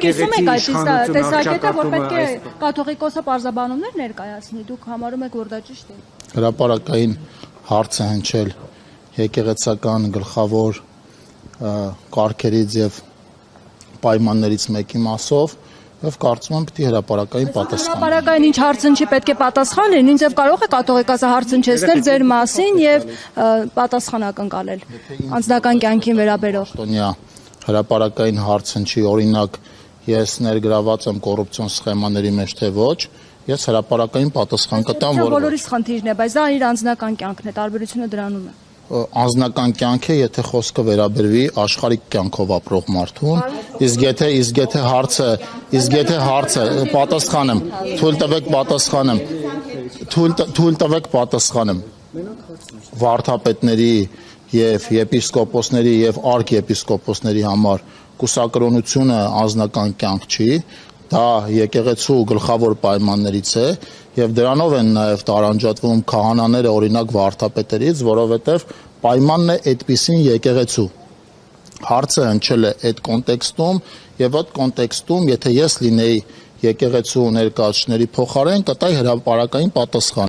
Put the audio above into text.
կիսում եք այդ տեսակետը, որ պետք է կաթողիկոսը պարզաբանումներ ներկայացնի, դուք համարում եք, որ դա ճիշտ է։ Հրապարակային հարց է հնչել եկեղեցական գլխավոր կարգերից եւ պայմաններից մեկի մասով եւ կարծում եմ պետք է հրապարակային պատասխան։ Հրապարակային ինչ հարցնչի պետք է պատասխան լինի, ինձ եւ կարող է կաթողիկոսը հարցնչեցնել ձեր մասին եւ պատասխան ակնկալել անձնական կյանքին վերաբերող։ Հրապարակային հարցնչի, օրինակ, ես ներգրաված եմ կոռուպցիոն սխեմաների մեջ, թե ոչ, ես հրապարակային պատասխան կտամ, որ բոլորիս խնդիրն է, բայց դա իր անձնական կյանքն է, տարբերությունը դրանում է։ Անձնական կյանք է, եթե խոսքը վերաբերվի աշխարհիկ կյանքով ապրող մարդուն, իսկ եթե հարցը պատասխանեմ, թույլ տվեք պատասխանեմ։ Վարդապետների եւ եպիսկոպոսների եւ արքեպիսկոպոսների համար կուսակրոնությունը անձնական կյանք չի, դա եկեղեցու գլխավոր պայմաններից է եւ դրանով են նաեւ տարանջատվում քահանաները, օրինակ վարդապետերից, որովհետեւ պայմանն է այդպիսին եկեղեցու։ Հարցը հնչել է այդ կոնտեքստում եւ այդ կոնտեքստում, եթե ես լինեի եկեղեցու ներկայացուցիչների փոխարեն, կտայի հրապարակային պատասխան։